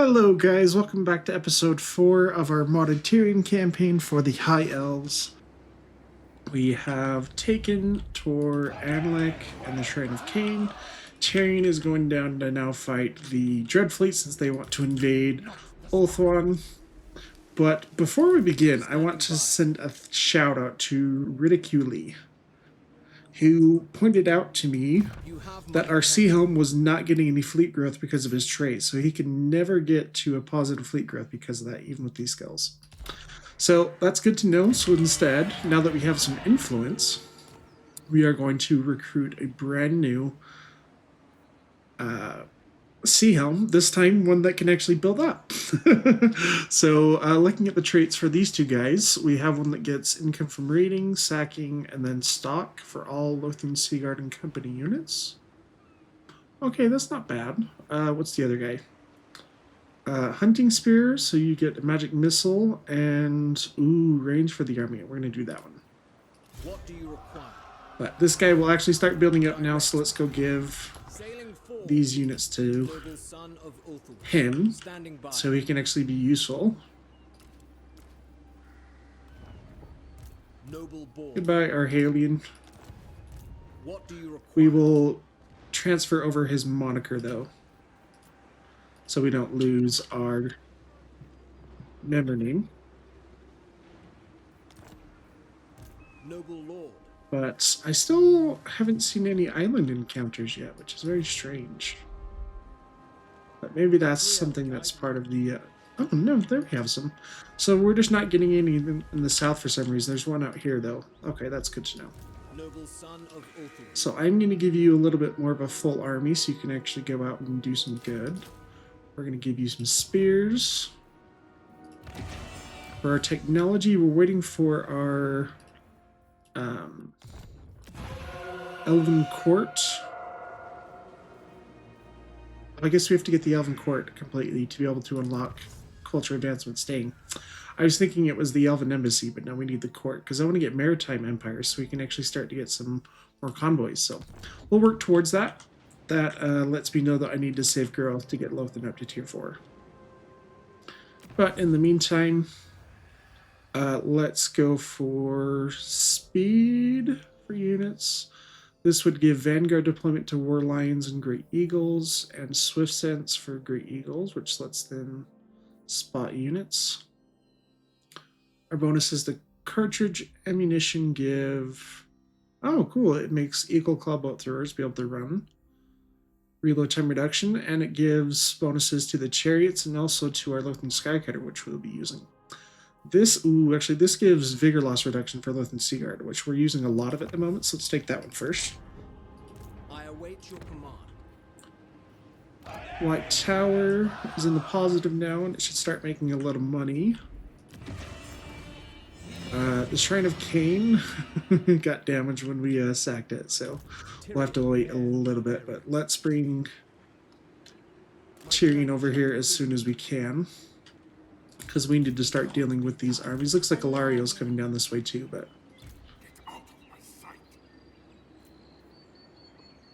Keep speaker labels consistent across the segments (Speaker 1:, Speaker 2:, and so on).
Speaker 1: Hello guys, welcome back to episode 4 of our modded Tyrion campaign for the High Elves. We have taken Tor Anlek and the Shrine of Cain. Tyrion is going down to now fight the Dreadfleet since they want to invade Ulthuan. But before we begin, I want to send a shout out to Ridiculi, who pointed out to me that our sea helm was not getting any fleet growth because of his trait, so he can never get to a positive fleet growth because of that, even with these skills. So that's good to know. So instead, now that we have some influence, we are going to recruit a brand new sea helm, this time one that can actually build up. So looking at the traits for these two guys, we have one that gets income from raiding, sacking, and then stock for all Lothian Seaguard and Company units. Okay, that's not bad. What's the other guy? Hunting spear, so you get a magic missile and range for the army. We're going to do that one.
Speaker 2: What do you require?
Speaker 1: But this guy will actually start building up now, so let's go give these units to him so he can actually be useful. Goodbye, Arhalion.
Speaker 2: What do you require?
Speaker 1: We will transfer over his moniker though, so we don't lose our member name.
Speaker 2: Noble Lord.
Speaker 1: But I still haven't seen any island encounters yet, which is very strange. But maybe that's something that's part of the... oh no, there we have some. So we're just not getting any in the south for some reason. There's one out here though. Okay, that's good to know.
Speaker 2: Noble son of Ulthuan.
Speaker 1: So I'm going to give you a little bit more of a full army so you can actually go out and do some good. We're going to give you some spears. For our technology, we're waiting for our Elven Court. I guess we have to get the Elven Court completely to be able to unlock Culture Advancement Staying. I was thinking it was the Elven Embassy, but now we need the court, because I want to get Maritime Empire so we can actually start to get some more convoys. So we'll work towards that. That lets me know that I need to save growth to get Lothian up to tier 4. But in the meantime, let's go for speed for units. This would give Vanguard deployment to War Lions and Great Eagles, and Swift Sense for Great Eagles, which lets them spot units. Our bonuses, the cartridge ammunition give... oh, cool. It makes Eagle Claw boat throwers be able to run. Reload time reduction, and it gives bonuses to the chariots and also to our Lothian Skycutter, which we'll be using. This, actually, this gives vigor loss reduction for Lothian Seaguard, which we're using a lot of at the moment, so let's take that one first.
Speaker 2: I await your command.
Speaker 1: White Tower is in the positive now, and it should start making a little money. The Shrine of Cain got damaged when we sacked it, so we'll have to wait a little bit, but let's bring Tyrion over here as soon as we can, because we need to start dealing with these armies. Looks like Alario's coming down this way too, but...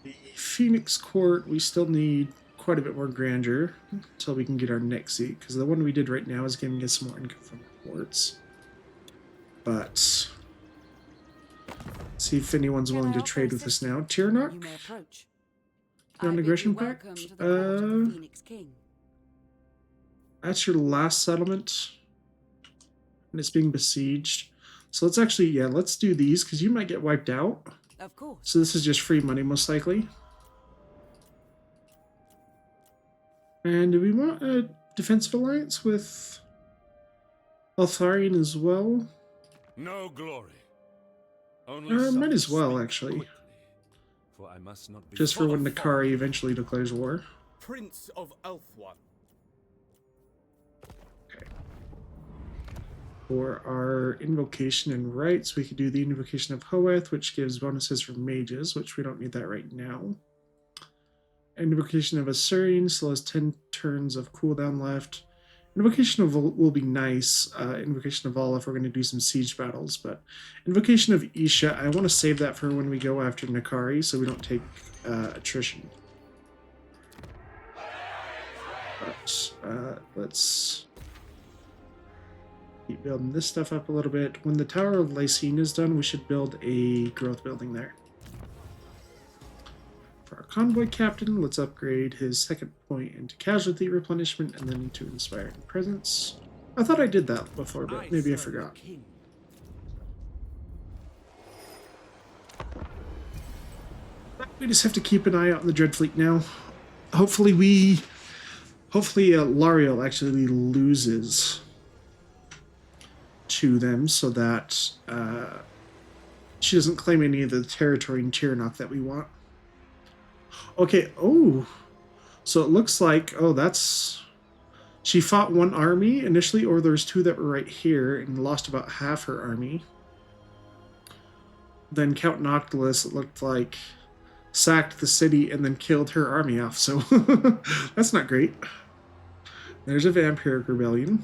Speaker 1: the Phoenix Court, we still need quite a bit more grandeur until we can get our next seat, because the one we did right now is giving us more income from ports. But see if anyone's willing to trade with us now. Tirnock? Non-aggression pact? That's your last settlement. And it's being besieged. So let's actually, yeah, let's do these, because you might get wiped out.
Speaker 3: Of course.
Speaker 1: So this is just free money, most likely. And do we want a defensive alliance with Aenarion as well?
Speaker 4: No glory. Only
Speaker 1: Might as well, actually.
Speaker 4: quickly, for I must not be
Speaker 1: Just for when Nakari eventually declares war.
Speaker 2: Prince of Ulthuan.
Speaker 1: Okay. For our invocation and rights, we could do the invocation of Hoeth, which gives bonuses for mages, which we don't need that right now. Invocation of Aenarion still has 10 turns of cooldown left. Invocation of will be nice. Invocation of All if we're going to do some siege battles, but Invocation of Isha, I want to save that for when we go after Nakari, so we don't take attrition. But let's keep building this stuff up a little bit. When the Tower of Lycene is done, we should build a growth building there. For our convoy captain, let's upgrade his second point into casualty replenishment and then into inspiring presence. I thought I did that before, but maybe I forgot. We just have to keep an eye out on the Dreadfleet now. Hopefully Lariel actually loses to them so that she doesn't claim any of the territory in Tiranoc that we want. Okay, oh. So it looks like, she fought one army initially, or there's two that were right here and lost about half her army. Then Count Noctilus, it looked like, sacked the city and then killed her army off, so that's not great. There's a vampiric rebellion.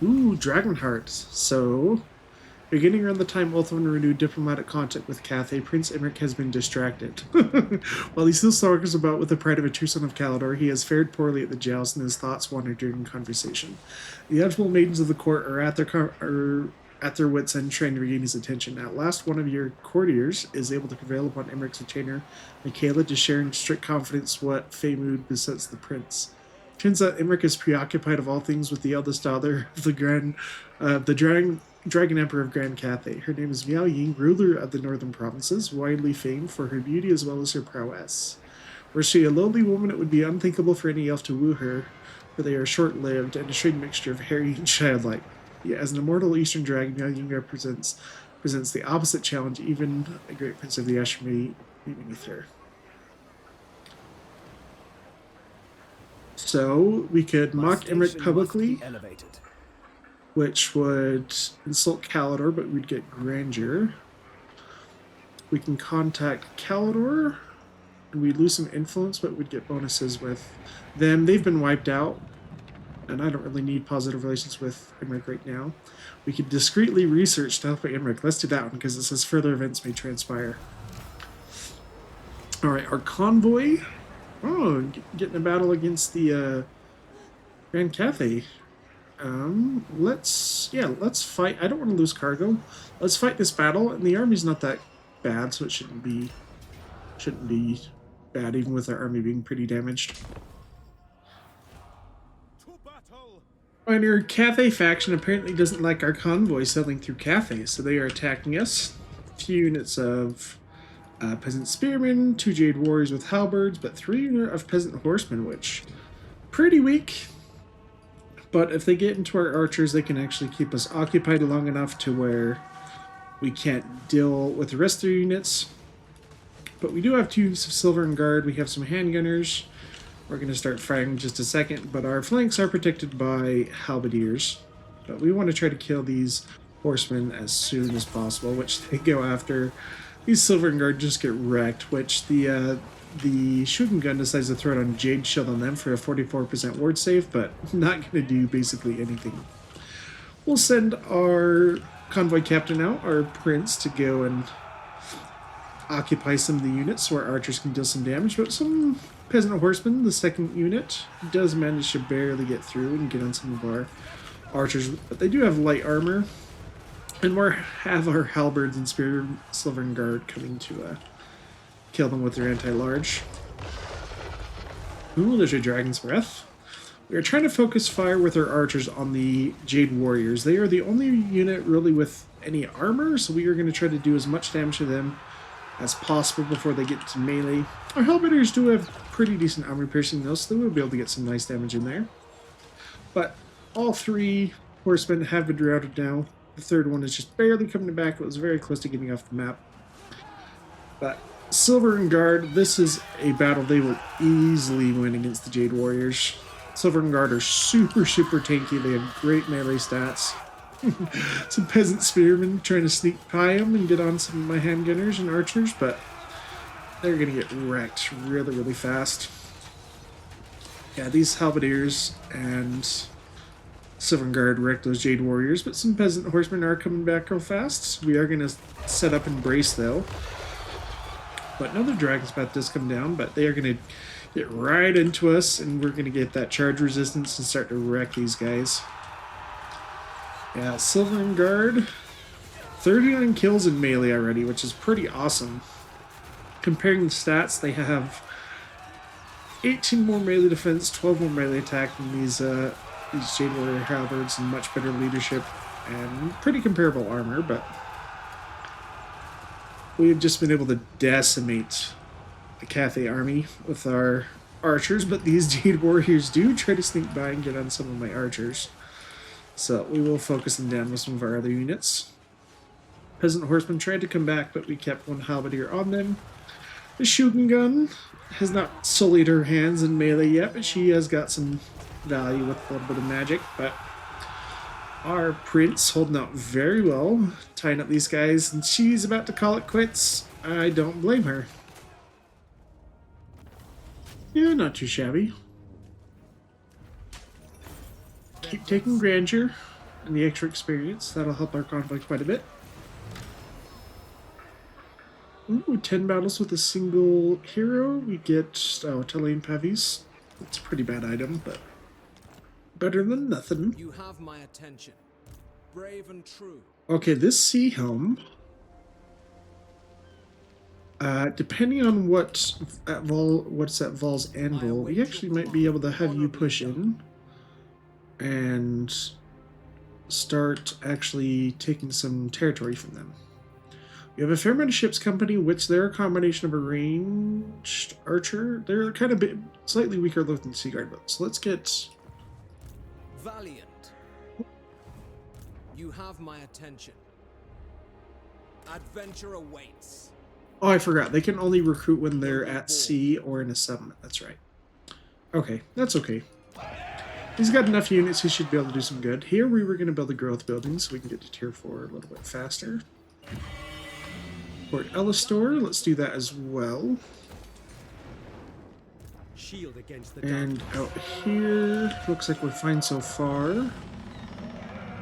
Speaker 1: Ooh, Dragonheart. So, beginning around the time Ulthuan renewed diplomatic contact with Cathay, Prince Imric has been distracted. While he still stalks about with the pride of a true son of Caledor, he has fared poorly at the joust and his thoughts wander during conversation. The eligible maidens of the court are at their wits' end trying to regain his attention. At last, one of your courtiers is able to prevail upon Imric's retainer, Michaela, to share in strict confidence what Feymud besets the prince. Turns out Imric is preoccupied of all things with the eldest daughter of the Dragon Emperor of Grand Cathay. Her name is Miao Ying, ruler of the northern provinces, widely famed for her beauty as well as her prowess. Were she a lowly woman, it would be unthinkable for any elf to woo her, for they are short-lived and a strange mixture of hairy and childlike. Yet as an immortal eastern dragon, Miao Ying presents the opposite challenge, even a great prince of the Asher may be beneath her. So, we could mock Imric publicly, which would insult Caledor, but we'd get grandeur. We can contact Caledor, and we'd lose some influence, but we'd get bonuses with them. They've been wiped out, and I don't really need positive relations with Imric right now. We could discreetly research to help out Imric. Let's do that one, because it says further events may transpire. Alright, our convoy. Oh, getting a battle against the Grand Cathay. Let's fight. I don't want to lose cargo. Let's fight this battle, and the army's not that bad, so it shouldn't be bad, even with our army being pretty damaged. Our Cathay faction apparently doesn't like our convoy sailing through Cathay, so they are attacking us. A few units of peasant spearmen, 2 jade warriors with halberds, but 3 units of peasant horsemen, which pretty weak. But if they get into our archers, they can actually keep us occupied long enough to where we can't deal with the rest of their units. But we do have 2 units of silver and guard. We have some handgunners. We're going to start firing in just a second, but our flanks are protected by halberdiers. But we want to try to kill these horsemen as soon as possible, which they go after. These silver and guard just get wrecked, which the shooting gun decides to throw it on Jade Shield on them for a 44% ward save, but not going to do basically anything. We'll send our convoy captain out, our prince, to go and occupy some of the units so our archers can deal some damage, but some peasant horsemen, the second unit, does manage to barely get through and get on some of our archers, but they do have light armor, and we have our halberds and spear silver and guard coming to kill them with their anti-large. Ooh, there's a dragon's breath. We are trying to focus fire with our archers on the Jade Warriors. They are the only unit really with any armor, so we are going to try to do as much damage to them as possible before they get to melee. Our halberders do have pretty decent armor piercing though, so they will be able to get some nice damage in there. But all 3 horsemen have been routed now. The third one is just barely coming back. It was very close to getting off the map. But Silver and Guard, this is a battle they will easily win against the Jade Warriors. Silver and Guard are super tanky. They have great melee stats. Some peasant spearmen trying to sneak by them and get on some of my handgunners and archers, but they're going to get wrecked really fast. Yeah, these halberdiers and Sylvan Guard wrecked those Jade Warriors, but some Peasant Horsemen are coming back real fast. We are going to set up and brace, though. But another Dragon's Path does come down, but they are going to get right into us, and we're going to get that charge resistance and start to wreck these guys. Yeah, Sylvan Guard, 39 kills in melee already, which is pretty awesome. Comparing the stats, they have 18 more melee defense, 12 more melee attack than these Jade Warrior Halberds, and much better leadership and pretty comparable armor, but we've just been able to decimate the Cathay army with our archers, but these Jade Warriors do try to sneak by and get on some of my archers. So we will focus them down with some of our other units. Peasant Horsemen tried to come back, but we kept one halberdier on them. The Shooting Gun has not sullied her hands in melee yet, but she has got some value with a little bit of magic. But our Prince holding out very well, tying up these guys, and she's about to call it quits. I don't blame her. Yeah, not too shabby. Keep taking Grandeur and the extra experience. That'll help our conflict quite a bit. Ooh, 10 battles with a single hero. We get, Telane Pavies. It's a pretty bad item, but better than nothing.
Speaker 2: You have my attention. Brave and true.
Speaker 1: Okay, this Sea Helm, depending on what's at Vol's Anvil, we actually might be able to have you push in and start actually taking some territory from them. We have a fair amount of ships company, which they're a combination of a ranged archer. They're kind of slightly weaker than Sea Guard, but so let's get
Speaker 2: Valiant. You have my attention. Adventure awaits.
Speaker 1: Oh, I forgot. They can only recruit when they're at sea or in a settlement. That's right. Okay, that's okay. He's got enough units, he should be able to do some good. Here we were going to build a growth building so we can get to tier 4 a little bit faster. Port Ellistor, let's do that as well.
Speaker 2: Shield against the
Speaker 1: And out here, looks like we're fine so far.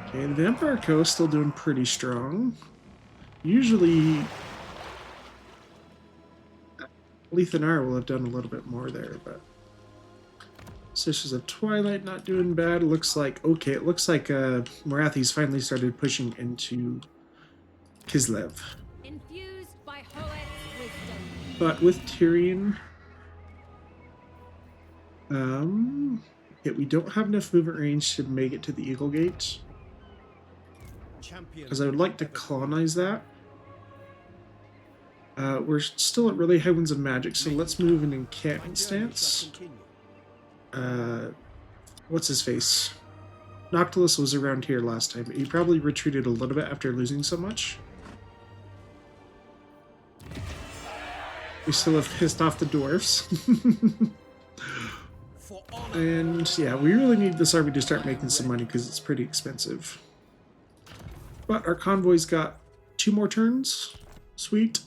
Speaker 1: Okay, the Vampire Coast still doing pretty strong. Usually, Lethanar will have done a little bit more there, but Sisters of Twilight not doing bad. It looks like, okay, it looks like Morathi's finally started pushing into Kislev.
Speaker 3: Infused by Hoet's wisdom.
Speaker 1: But with Tyrion, we don't have enough movement range to make it to the Eagle Gate. Because I would like to colonize that. We're still at really high winds of magic, so let's move an encampment stance. What's his face? Noctilus was around here last time, but he probably retreated a little bit after losing so much. We still have pissed off the dwarfs. And yeah, we really need this army to start making some money because it's pretty expensive. But our convoy's got 2 more turns. Sweet.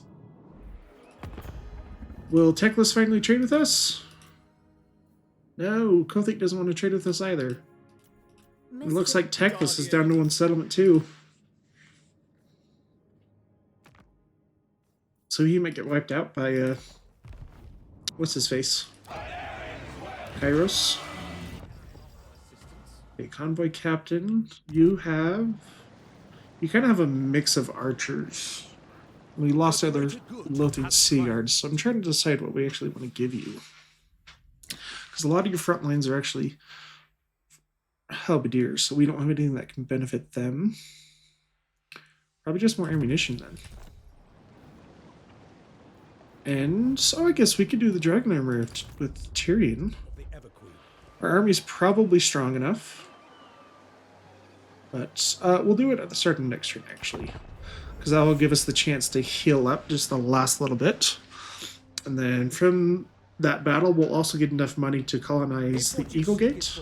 Speaker 1: Will Teclis finally trade with us? No, Kothik doesn't want to trade with us either. It looks like Teclis is down to 1 settlement too. So he might get wiped out by, what's his face? Kairos. Okay, convoy captain. You kind of have a mix of archers. We lost other Lothian Sea Guards, so I'm trying to decide what we actually want to give you. Because a lot of your front lines are actually halberdiers, so we don't have anything that can benefit them. Probably just more ammunition then. And so I guess we could do the dragon armor with Tyrion. Our army's probably strong enough. But we'll do it at the start of next turn, actually. Because that will give us the chance to heal up just the last little bit. And then from that battle, we'll also get enough money to colonize the Eagle Gate.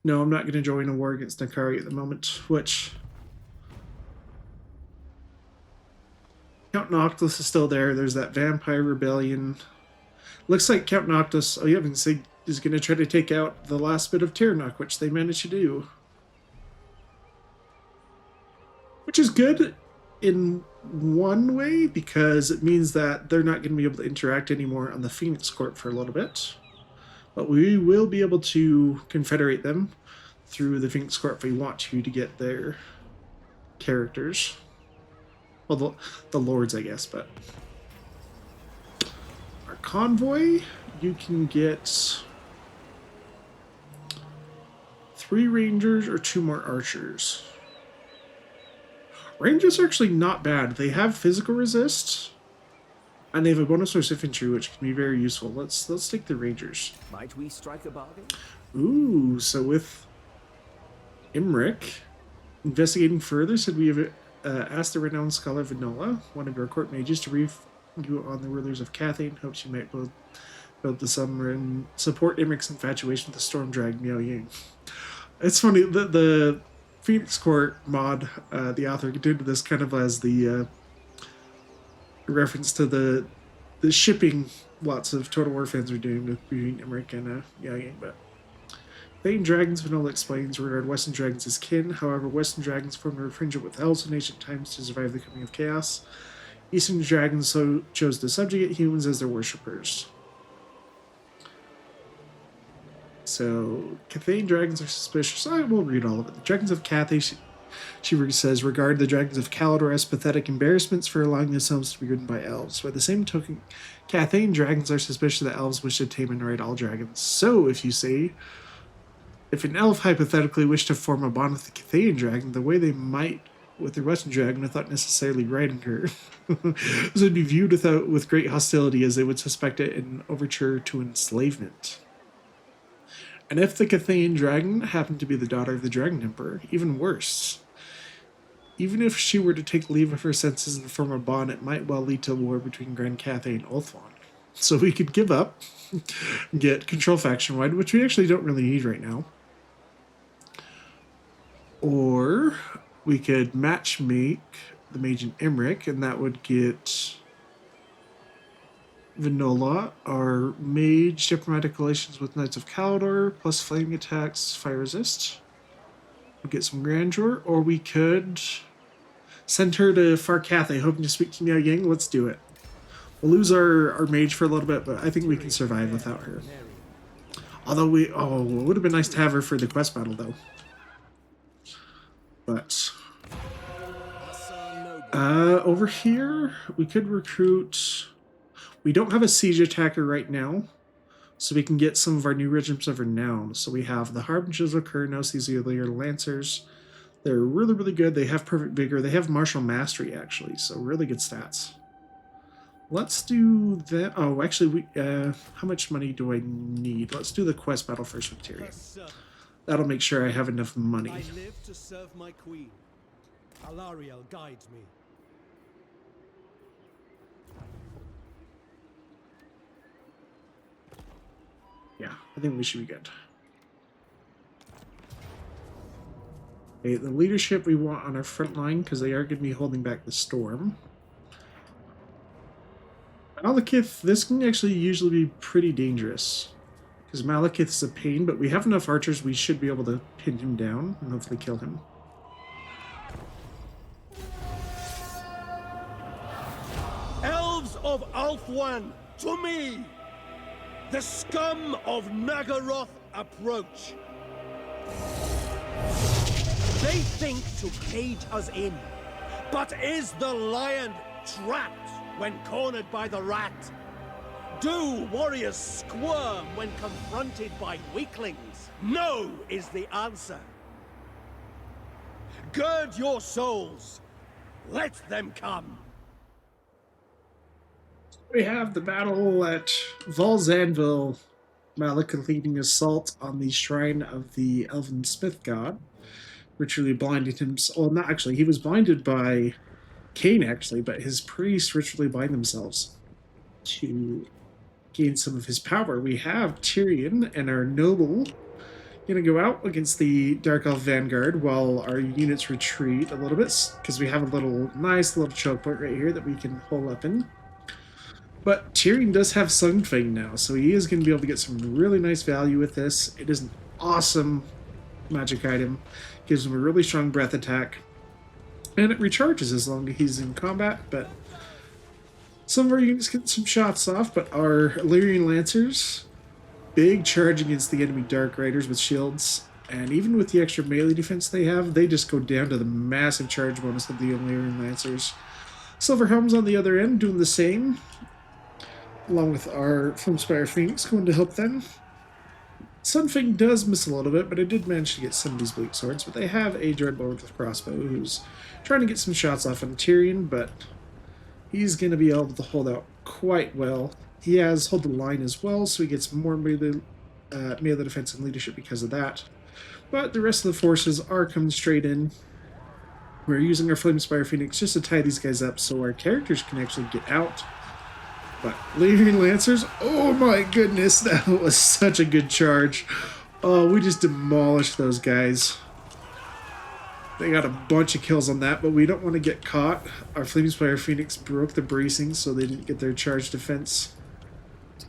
Speaker 1: No, I'm not going to join a war against Nakari at the moment, which... Count Noctis is still there. There's that Vampire Rebellion. Looks like Count Noctis... Oh, you haven't is going to try to take out the last bit of Tyrannok, which they managed to do. Which is good in one way, because it means that they're not going to be able to interact anymore on the Phoenix Court for a little bit. But we will be able to confederate them through the Phoenix Court if we want to get their characters. Well, the lords, I guess, but... Our convoy, you can get 3 rangers or 2 more archers. Rangers are actually not bad. They have physical resist, and they have a bonus source infantry, which can be very useful. Let's take the rangers.
Speaker 5: Might we strike a bargain?
Speaker 1: Ooh, so with Imric investigating further, said we have asked the renowned scholar Vinola, one of your court mages, to brief you on the rulers of Cathay, and hopes you might build the summer and support Imric's infatuation with the storm dragon Miao Ying. It's funny, the Phoenix Court mod, the author did this kind of as the reference to the shipping lots of Total War fans are doing between Emmerich and Miao Ying, but Thane dragons, Vanilla explains, regard Western dragons as kin. However, Western dragons formed a friendship with elves in ancient times to survive the coming of chaos. Eastern dragons chose to subjugate humans as their worshippers. So, Cathane dragons are suspicious. I will read all of it. The dragons of Cathay, she says, regard the dragons of Calador as pathetic embarrassments for allowing themselves to be ridden by elves. By the same token, Cathane dragons are suspicious that elves wish to tame and ride all dragons. So, if you say, if an elf hypothetically wished to form a bond with the Cathane dragon, the way they might with their Western dragon without necessarily riding her, this would be viewed with great hostility, as they would suspect it an overture to enslavement. And if the Cathane dragon happened to be the daughter of the Dragon Emperor, even worse. Even if she were to take leave of her senses and form a bond, it might well lead to a war between Grand Cathay and Ulthuan. So we could give up, get control faction-wide, which we actually don't really need right now. Or we could match-make the Mage and Emmerich, and that would get Vinola, our mage, diplomatic relations with Knights of Calador, plus flaming attacks, fire resist. We'll get some grandeur, or we could send her to Far Cathay, hoping to speak to Miao Ying. Let's do it. We'll lose our mage for a little bit, but I think we can survive without her. Although it would have been nice to have her for the quest battle, though. But over here, we could recruit. We don't have a siege attacker right now, so we can get some of our new regiments of renown. So we have the Harbingers of Kurnos, these are your Lancers. They're really, really good. They have perfect vigor. They have martial mastery, actually, so really good stats. Let's do that. Oh, actually, how much money do I need? Let's do the quest battle first with Tyrion. That'll make sure I have enough money.
Speaker 2: I live to serve my queen. Aenarion guides me.
Speaker 1: Yeah, I think we should be good. Okay, the leadership we want on our front line, because they are going to be holding back the storm. Malekith, this can actually usually be pretty dangerous, because Malekith is a pain, but we have enough archers, we should be able to pin him down and hopefully kill him.
Speaker 6: Elves of Ulthuan, to me! The scum of Nagaroth approach. They think to cage us in, but is the lion trapped when cornered by the rat? Do warriors squirm when confronted by weaklings? No is the answer. Gird your souls. Let them come.
Speaker 1: We have the battle at Volzanville, Malekith leading assault on the shrine of the Elven Smith God, ritually blinded him. Well, not actually, he was blinded by Cain, actually, but his priests ritually blind themselves to gain some of his power. We have Tyrion and our noble going to go out against the Dark Elf Vanguard while our units retreat a little bit, because we have a nice little choke point right here that we can hole up in. But Tyrion does have Sunfang now, so he is going to be able to get some really nice value with this. It is an awesome magic item. Gives him a really strong breath attack. And it recharges as long as he's in combat, but some of our units get some shots off, but our Aenarion Lancers, big charge against the enemy Dark Riders with shields, and even with the extra melee defense they have, they just go down to the massive charge bonus of the Aenarion Lancers. Silver Helms on the other end doing the same, along with our Flamespire Phoenix going to help them. Sunfang does miss a little bit, but I did manage to get some of these Bleak Swords, but they have a Dreadlord with crossbow who's trying to get some shots off on Tyrion, but he's going to be able to hold out quite well. He has hold the line as well, so he gets more melee defense and leadership because of that. But the rest of the forces are coming straight in. We're using our Flamespire Phoenix just to tie these guys up so our characters can actually get out. But Aenarion Lancers, oh my goodness, that was such a good charge. Oh, we just demolished those guys. They got a bunch of kills on that, but we don't want to get caught. Our Flamespire Phoenix broke the bracing, so they didn't get their charge defense.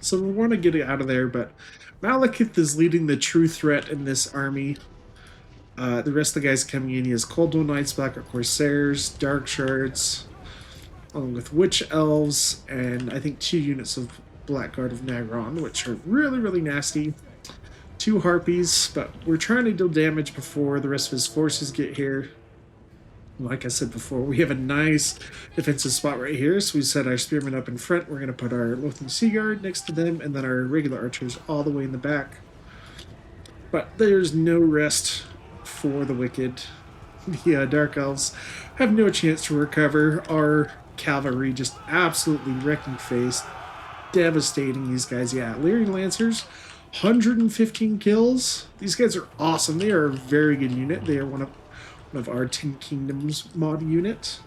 Speaker 1: So we want to get it out of there, but Malekith is leading the true threat in this army. The rest of the guys coming in, he has Coldwell Knights, Blackrock Corsairs, Dark Shards, along with Witch Elves, and I think 2 units of Blackguard of Nagron, which are really, really nasty. 2 Harpies, but we're trying to deal damage before the rest of his forces get here. Like I said before, we have a nice defensive spot right here, so we set our Spearmen up in front. We're going to put our Lothern Sea Guard next to them, and then our regular archers all the way in the back. But there's no rest for the wicked. The Dark Elves have no chance to recover. Our cavalry just absolutely wrecking face, devastating these guys. Yeah, Aenarion Lancers, 115 kills. These guys are awesome. They are a very good unit. They are one of our 10 Kingdoms mod unit.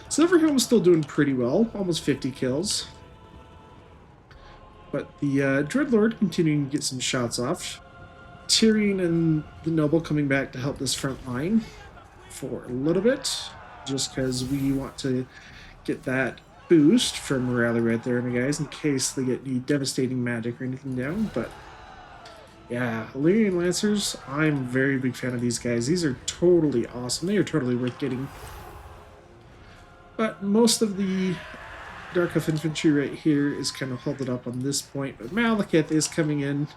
Speaker 1: Silverhelm's still doing pretty well, almost 50 kills. But the Dreadlord continuing to get some shots off. Tyrion and the Noble coming back to help this front line for a little bit, just because we want to get that boost for morale right there, my guys, in case they get any devastating magic or anything down. But yeah, Aenarion Lancers, I'm a very big fan of these guys. These are totally awesome. They are totally worth getting. But most of the Dark Elf infantry right here is kind of holding up on this point. But Malekith is coming in.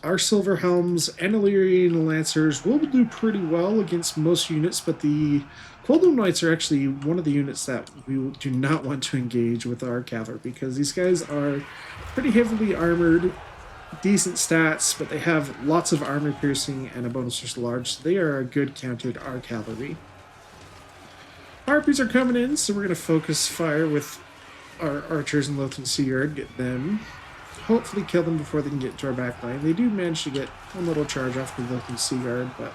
Speaker 1: Our Silver Helms and Aenarion Lancers will do pretty well against most units, but the Coldwell Knights are actually one of the units that we do not want to engage with our cavalry, because these guys are pretty heavily armored, decent stats, but they have lots of armor piercing and a bonus to large, so they are a good counter to our cavalry. Harpies are coming in, so we're going to focus fire with our archers and Lothern Sea Guard, get them. Hopefully kill them before they can get to our back line. They do manage to get one little charge off the Lothern Sea Guard, but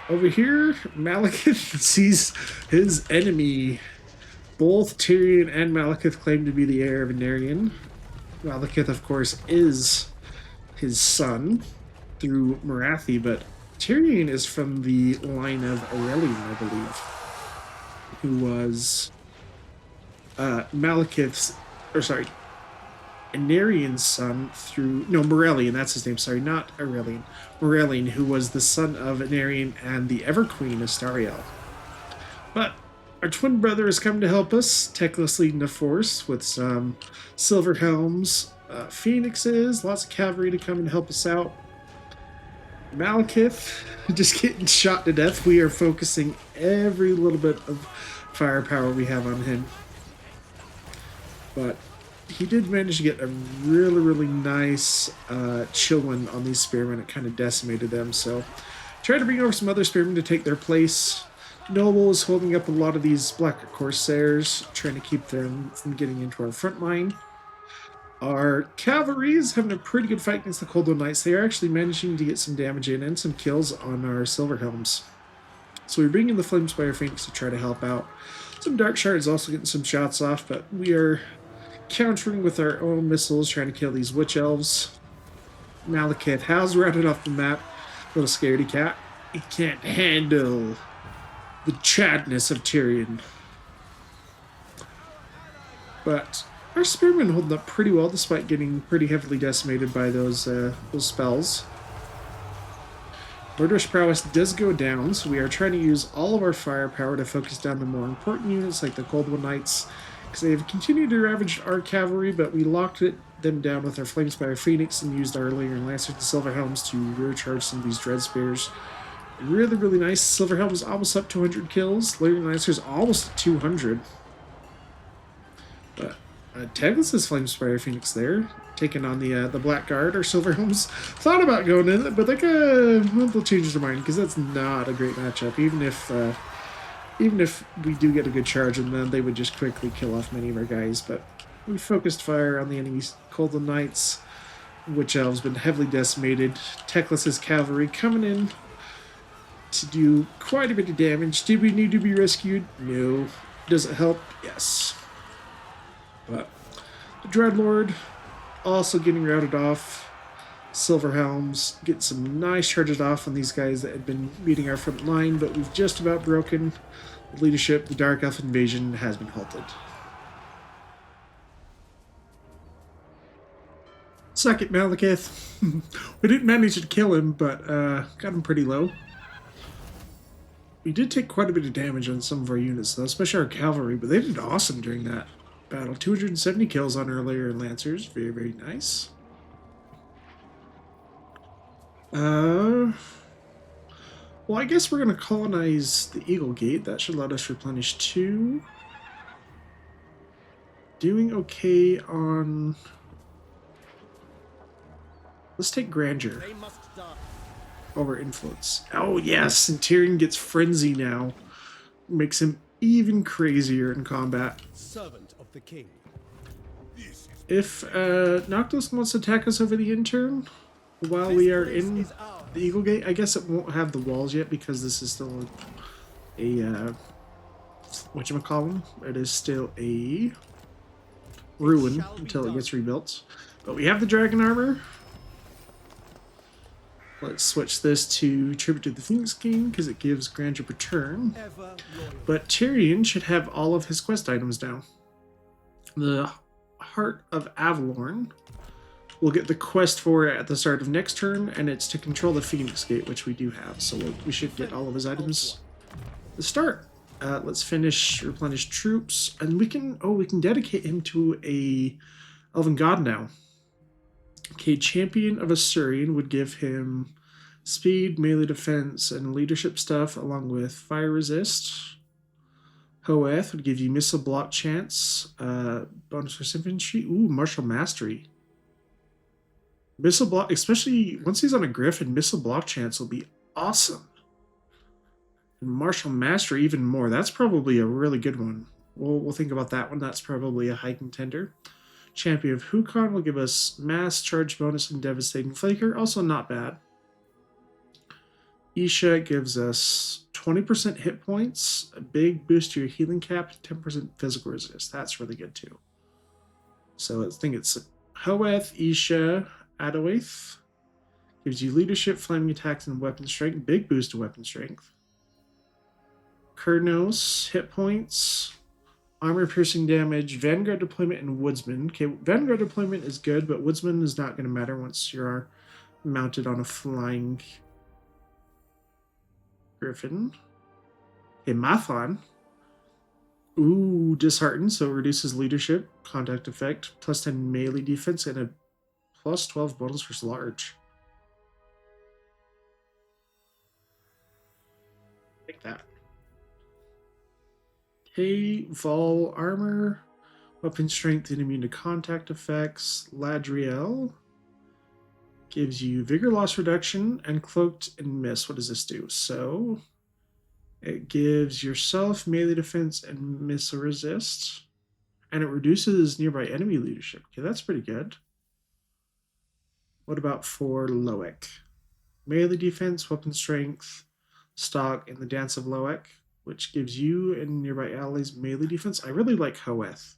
Speaker 1: over here, Malekith sees his enemy. Both Tyrion and Malekith claim to be the heir of Aenarion. Malekith, of course, is his son through Marathi, but Tyrion is from the line of Aurelian, I believe, who was Aenarion's son through... No, Morellian, that's his name, sorry, not Aurelian. Morellian, who was the son of Aenarion and the Everqueen Astariel. But our twin brother has come to help us, Teclis leading the force with some Silver Helms, Phoenixes, lots of cavalry to come and help us out. Malekith just getting shot to death. We are focusing every little bit of firepower we have on him. But he did manage to get a really, really nice chill-in on these spearmen. It kind of decimated them, so try to bring over some other spearmen to take their place. Noble is holding up a lot of these Black Corsairs, trying to keep them from getting into our front line. Our cavalry is having a pretty good fight against the Coldwell Knights. They are actually managing to get some damage in and some kills on our Silver Helms. So we bring in the Flamespire Phoenix to try to help out. Some Dark Shards also getting some shots off, but we are countering with our own missiles, trying to kill these Witch Elves. Malekith has routed off the map. Little scaredy cat. He can't handle the chadness of Tyrion. But our spearmen holding up pretty well despite getting pretty heavily decimated by those spells. Murderous Prowess does go down, so we are trying to use all of our firepower to focus down the more important units like the Cold One Knights, because they have continued to ravage our cavalry, but we locked them down with our Flamespire Phoenix and used our Layer and Lancers and Silver Helms to rear charge some of these Dread Spears. Really, really nice. Silver Helm is almost up to 100 kills. Layer and Lancers almost at 200. But Taglis's Flamespire Phoenix there, taking on the Blackguard. Our Silver Helms thought about going in it, but they'll change their mind because that's not a great matchup. Even if we do get a good charge on them, they would just quickly kill off many of our guys. But we focused fire on the enemy's Golden Knights, Witch Elves been heavily decimated. Teclis's cavalry coming in to do quite a bit of damage. Did we need to be rescued? No. Does it help? Yes. But the Dreadlord also getting routed off. Silver Helms get some nice charges off on these guys that had been beating our front line, but we've just about broken the leadership. The Dark Elf invasion has been halted. Suck it, Malekith. We didn't manage to kill him, but got him pretty low. We did take quite a bit of damage on some of our units, though, especially our cavalry, but they did awesome during that battle. 270 kills on our Layer and Lancers. Very, very nice. Well, I guess we're going to colonize the Eagle Gate. That should let us replenish 2. Doing okay on... Let's take Grandeur over Influence. Oh, yes! Centurion gets Frenzy now. Makes him even crazier in combat.
Speaker 2: Servant of the king.
Speaker 1: If Noctis wants to attack us over the intern while we are in the Eagle Gate, I guess it won't have the walls yet because this is still a whatchamacallem. It is still a ruin until it gets rebuilt. But we have the dragon armor. Let's switch this to Tribute to the Phoenix King because it gives grandeur per turn. But Tyrion should have all of his quest items now. The Heart of Avalorn we'll get the quest for it at the start of next turn, and it's to control the Phoenix Gate, which we do have. So we should get all of his items at the start. Let's replenish troops, and we can dedicate him to a Elven God now. Okay, Champion of Aenarion would give him speed, melee defense, and leadership stuff, along with fire resist. Hoeth would give you missile block chance, bonus for infantry. Ooh, martial mastery. Missile block, especially once he's on a griffin, missile block chance will be awesome. And martial mastery even more. That's probably a really good one. We'll think about that one. That's probably a high contender. Champion of Hukon will give us mass charge bonus and devastating flaker. Also not bad. Isha gives us 20% hit points, a big boost to your healing cap, 10% physical resist. That's really good too. So I think it's Hoeth, Isha, Adawaith. Gives you leadership, flaming attacks, and weapon strength. Big boost to weapon strength. Kurnos, hit points, armor piercing damage, Vanguard deployment, and Woodsman. Okay, Vanguard deployment is good, but Woodsman is not going to matter once you're mounted on a flying griffin. Okay, Mathon. Ooh, disheartened, so reduces leadership, contact effect, plus 10 melee defense, and a plus 12 bonus for large. Take that. Okay, Vol armor, weapon strength and immune to contact effects. Ladriel gives you vigor loss reduction and cloaked and miss. What does this do? So it gives yourself melee defense and missile resist, and it reduces nearby enemy leadership. Okay, that's pretty good. What about for Loek? Melee defense, weapon strength, stock, and the Dance of Loek, which gives you and nearby allies melee defense. I really like Hoeth.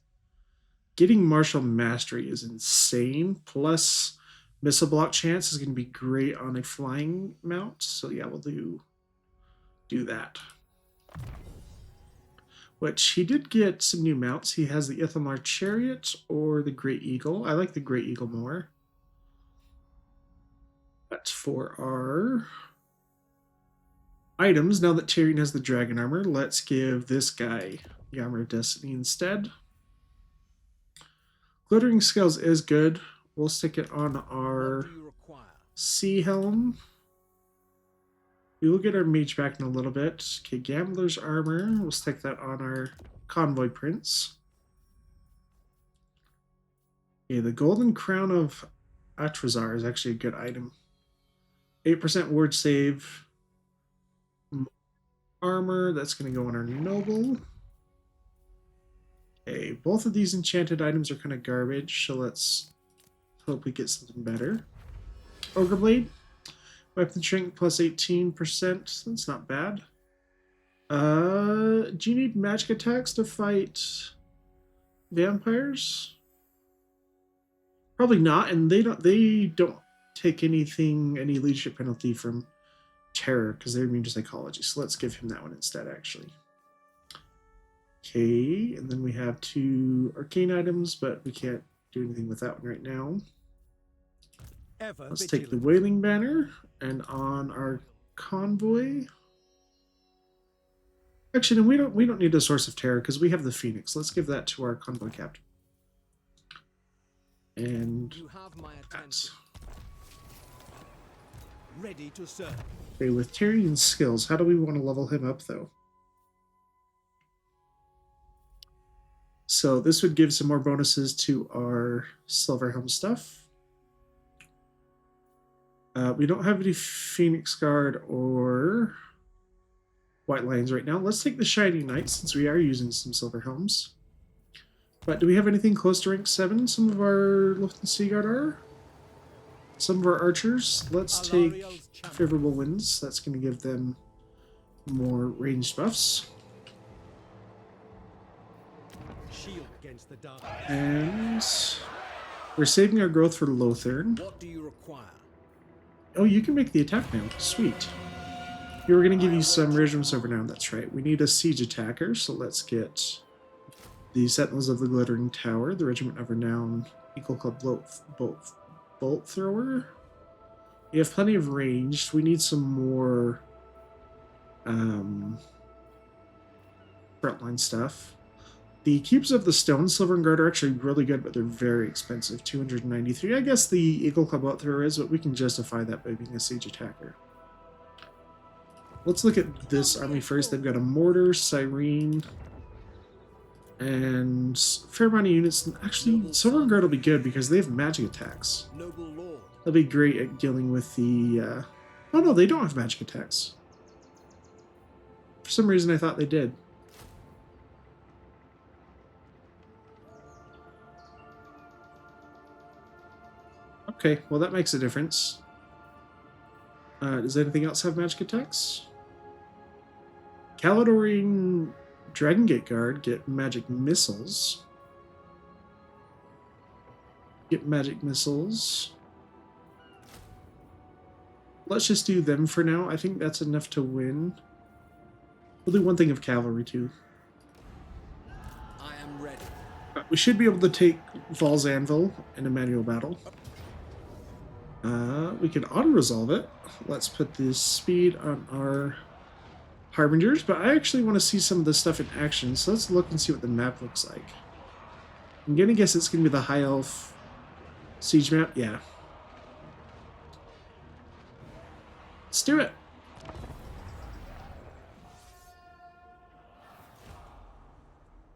Speaker 1: Getting martial mastery is insane. Plus missile block chance is going to be great on a flying mount. So yeah, we'll do that. which he did get some new mounts. He has the Ithamar Chariot or the Great Eagle. I like the Great Eagle more. That's for our items. Now that Tyrion has the dragon armor, let's give this guy the Armor of Destiny instead. Glittering Scales is good. We'll stick it on our Sea Helm. We will get our mage back in a little bit. Okay, Gambler's Armor. We'll stick that on our Convoy Prince. Okay, the Golden Crown of Atrazar is actually a good item. 8% ward save. Armor, that's going to go on our Noble. Okay, both of these enchanted items are kind of garbage, so let's hope we get something better. Ogre Blade. Weapon shrink plus 18%. That's not bad. Do you need magic attacks to fight vampires? Probably not, and they don't take any leadership penalty from terror because they're immune to psychology. So let's give him that one instead, actually. Okay, and then we have 2 arcane items, but we can't do anything with that one right now. Let's take the Wailing Banner, and on our Convoy. Actually, no, we don't need a Source of Terror because we have the Phoenix. Let's give that to our Convoy Captain. And
Speaker 6: you have my attention. Ready to serve.
Speaker 1: Okay, with Tyrion's skills, how do we want to level him up, though? So this would give some more bonuses to our Silver Helm stuff. We don't have any Phoenix Guard or White Lions right now. Let's take the Shiny Knight since we are using some Silver Helms. But do we have anything close to rank 7? Some of our Luft and Sea Guard are. Some of our archers. Let's take Favorable Winds. That's going to give them more ranged buffs.
Speaker 6: Shield against the dark.
Speaker 1: And we're saving our growth for Lothern.
Speaker 6: What do you require?
Speaker 1: Oh, you can make the attack now. Sweet. You were going to give you some Regiments of Renown. That's right. We need a siege attacker, so let's get the Sentinels of the Glittering Tower, the Regiment of Renown, Eagle Club Bolt Thrower. We have plenty of ranged. We need some more frontline stuff. The Keeps of the Stone, Silver and Guard are actually really good, but they're very expensive. 293. I guess the Eagle Club Bolt Thrower is, but we can justify that by being a siege attacker. Let's look at this army first. They've got a Mortar, Cyrene, and a fair amount of units. Actually, Silver and Guard will be good because they have magic attacks. They'll be great at dealing with the... Oh no, they don't have magic attacks. For some reason I thought they did. Okay, well that makes a difference. Does anything else have magic attacks? Caledonian Dragon Gate Guard get magic missiles. Get magic missiles. Let's just do them for now. I think that's enough to win. We'll do one thing of cavalry too.
Speaker 6: I am ready.
Speaker 1: We should be able to take Val's Anvil in a manual battle. We can auto-resolve it. Let's put the speed on our Harbingers, but I actually want to see some of this stuff in action, so let's look and see what the map looks like. I'm gonna guess it's gonna be the High Elf siege map. Yeah. Let's do it.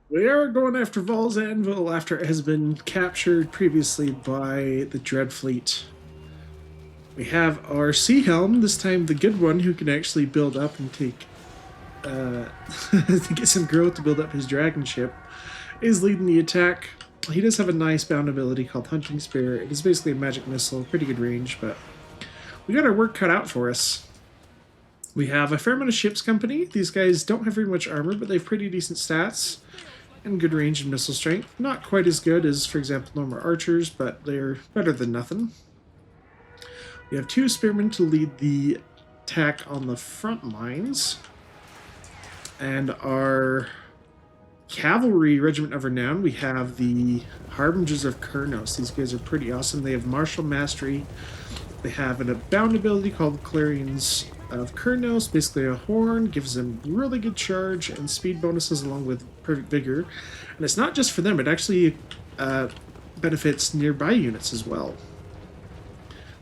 Speaker 1: We are going after Val's Anvil after it has been captured previously by the Dread Fleet. We have our Sea Helm, this time the good one, who can actually build up and take to get some growth to build up his dragon ship, is leading the attack. He does have a nice bound ability called Hunting Spear. It is basically a magic missile, pretty good range, but we got our work cut out for us. We have a fair amount of ship's company. These guys don't have very much armor, but they have pretty decent stats and good range and missile strength. Not quite as good as, for example, normal archers, but they're better than nothing. We have 2 spearmen to lead the attack on the front lines. And our cavalry regiment of renown, we have the Harbingers of Kurnos. These guys are pretty awesome. They have martial mastery. They have an abound ability called Clarions of Kurnos, basically a horn, gives them really good charge and speed bonuses along with perfect vigor. And it's not just for them, it actually benefits nearby units as well.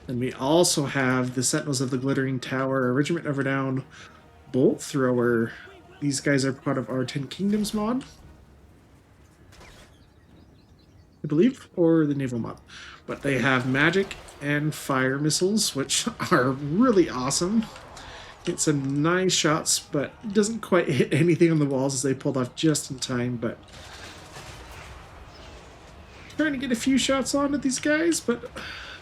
Speaker 1: And we also have the Sentinels of the Glittering Tower, a regiment of renown bolt thrower. These guys are part of our 10 Kingdoms mod, I believe, or the naval mod. But they have magic and fire missiles, which are really awesome. Get some nice shots, but doesn't quite hit anything on the walls as they pulled off just in time. But trying to get a few shots on at these guys, but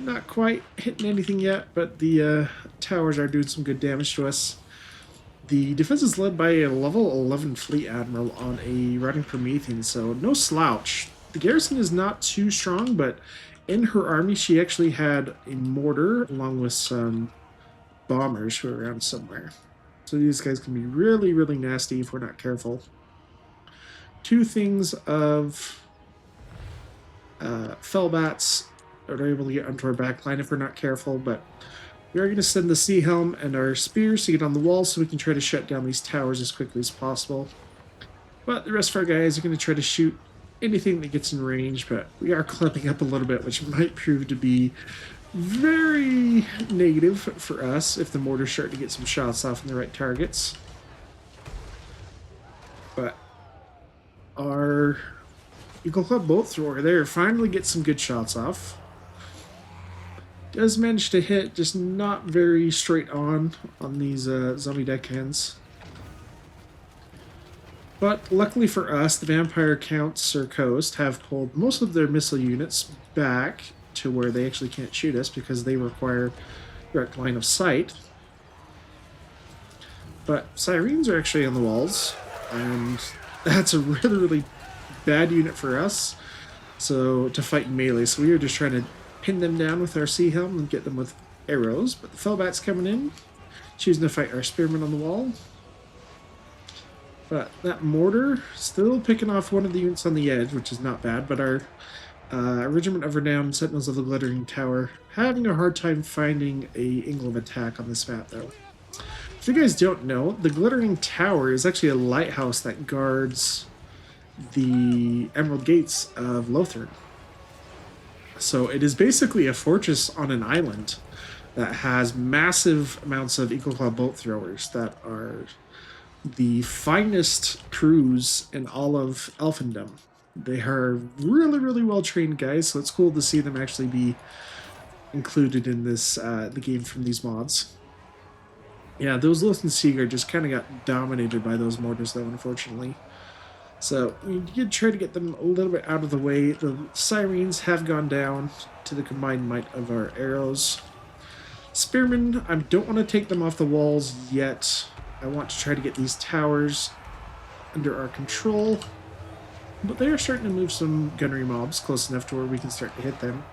Speaker 1: not quite hitting anything yet. But the towers are doing some good damage to us. The defense is led by a level 11 fleet admiral on a riding Promethean, so no slouch. The garrison is not too strong, but in her army she actually had a mortar along with some bombers who are around somewhere. So these guys can be really, really nasty if we're not careful. Two things of Fellbats are able to get onto our back line if we're not careful, but we are going to send the Sea Helm and our spears to get on the wall so we can try to shut down these towers as quickly as possible. But the rest of our guys are going to try to shoot anything that gets in range, but we are clumping up a little bit, which might prove to be very negative for us if the mortars start to get some shots off in the right targets. But our Eagle Club bolt thrower there finally gets some good shots off. Does manage to hit, just not very straight on these zombie deckhands. But luckily for us, the Vampire Counts Sur Coast have pulled most of their missile units back to where they actually can't shoot us because they require direct line of sight. But Sirens are actually on the walls, and that's a really, really bad unit for us. So to fight melee, so we are just trying to pin them down with our Sea Helm and get them with arrows. But the Fellbat's coming in, choosing to fight our Spearmen on the wall. But that mortar still picking off one of the units on the edge, which is not bad. But our Regiment of Renown Sentinels of the Glittering Tower having a hard time finding a angle of attack on this map, though. If you guys don't know, the Glittering Tower is actually a lighthouse that guards the Emerald Gates of Lothern. So it is basically a fortress on an island that has massive amounts of Eagle Claw bolt throwers that are the finest crews in all of Elfendom. They are really, really well trained guys, so it's cool to see them actually be included in this the game from these mods. Yeah, those Lothern Siege just kind of got dominated by those mortars, though, unfortunately. So we did try to get them a little bit out of the way. The Sirens have gone down to the combined might of our arrows. Spearmen, I don't want to take them off the walls yet. I want to try to get these towers under our control. But they are starting to move some gunnery mobs close enough to where we can start to hit them.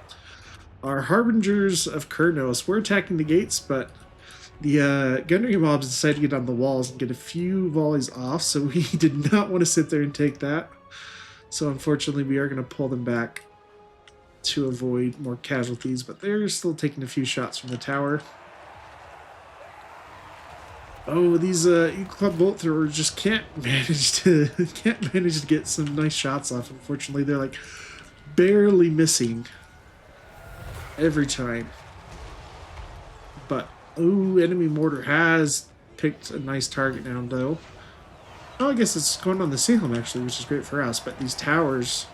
Speaker 1: Our Harbingers of Kurnos, we're attacking the gates, but the gunnery mobs decided to get on the walls and get a few volleys off, so we did not want to sit there and take that. So unfortunately, we are going to pull them back to avoid more casualties, but they're still taking a few shots from the tower. Oh, these Eagle Club bolt throwers just can't manage to get some nice shots off. Unfortunately, they're like barely missing every time. But ooh, enemy mortar has picked a nice target now, though. Oh, I guess it's going on the Sea Helm actually, which is great for us. But these towers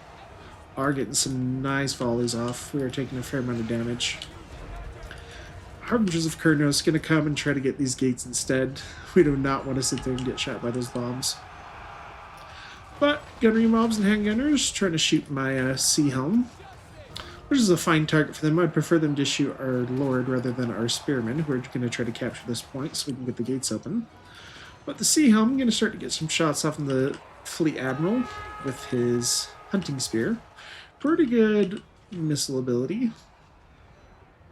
Speaker 1: are getting some nice volleys off. We are taking a fair amount of damage. Harbingers of Kurnos going to come and try to get these gates instead. We do not want to sit there and get shot by those bombs. But gunnery mobs and handgunners trying to shoot my Sea Helm, which is a fine target for them. I'd prefer them to shoot our Lord rather than our Spearmen, who are going to try to capture this point so we can get the gates open. But the Sea Helm going to start to get some shots off on the Fleet Admiral with his Hunting Spear. Pretty good missile ability.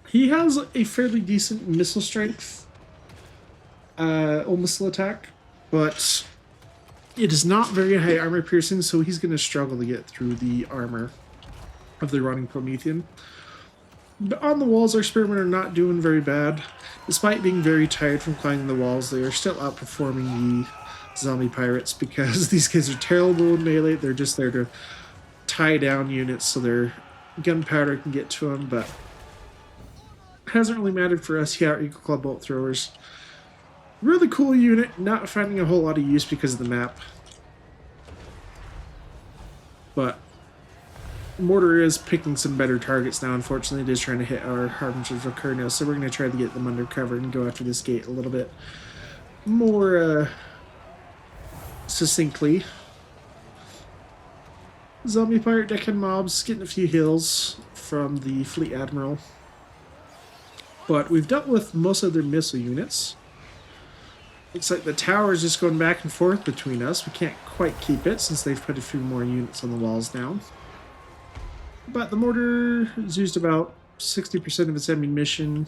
Speaker 1: He has a fairly decent missile strength, missile attack, but It is not very high armor piercing, so he's going to struggle to get through the armor of the running Promethean. But on the walls, our spearmen are not doing very bad. Despite being very tired from climbing the walls, they are still outperforming the zombie pirates because these guys are terrible in melee. They're just there to tie down units so their gunpowder can get to them, but it hasn't really mattered for us here at Eagle Club Bolt Throwers. Really cool unit, not finding a whole lot of use because of the map. But Mortar is picking some better targets now. Unfortunately, it is trying to hit our Harbingers of Kurnos, so we're going to try to get them under cover and go after this gate a little bit more succinctly. Zombie pirate deckhand mobs getting a few heals from the Fleet Admiral. But we've dealt with most of their missile units. Looks like the tower is just going back and forth between us. We can't quite keep it since they've put a few more units on the walls now. But the mortar has used about 60% of its ammunition.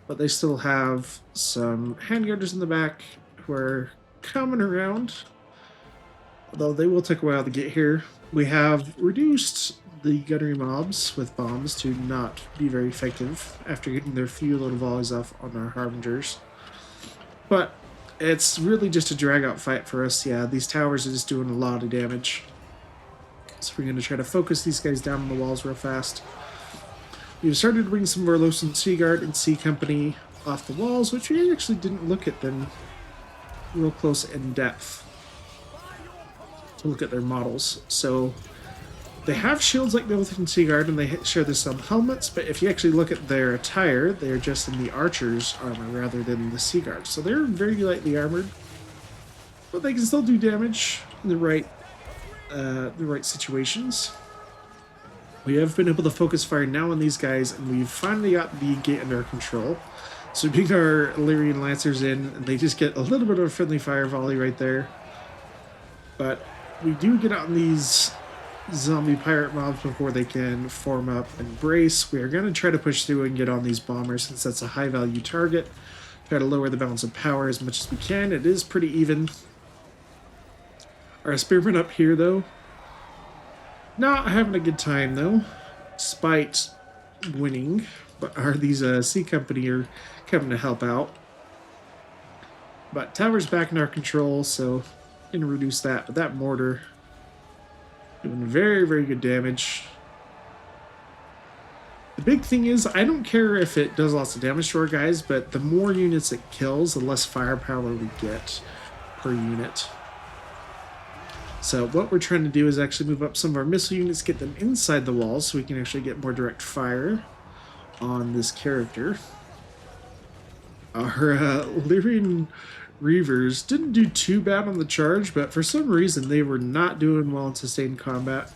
Speaker 1: But they still have some handgunners in the back who are coming around. Although they will take a while to get here. We have reduced the gunnery mobs with bombs to not be very effective after getting their few little volleys off on our Harbingers. But it's really just a drag-out fight for us. Yeah, these towers are just doing a lot of damage. So we're going to try to focus these guys down on the walls real fast. We've started to bring some of our Losen Sea Guard and Sea Company off the walls, which we actually didn't look at them real close in depth to look at their models. So they have shields like the Losen Sea Guard, and they share the some helmets, but if you actually look at their attire, they're just in the archer's armor rather than the Sea Guard. So they're very lightly armored, but they can still do damage in the right situations. We have been able to focus fire now on these guys, and we've finally got the gate under our control. So we bring our Aenarion Lancers in, and they just get a little bit of a friendly fire volley right there. But we do get on these zombie pirate mobs before they can form up and brace. We are going to try to push through and get on these bombers since that's a high value target. Try to lower the balance of power as much as we can. It is pretty even. Our spearmen up here though, not having a good time though, despite winning. But these Sea Company are coming to help out. But tower's back in our control, so gonna reduce that. But that mortar doing very, very good damage. The big thing is, I don't care if it does lots of damage to our guys, but the more units it kills, the less firepower we get per unit. So what we're trying to do is actually move up some of our missile units, get them inside the walls so we can actually get more direct fire on this character. Our Lyrian Reavers didn't do too bad on the charge, but for some reason they were not doing well in sustained combat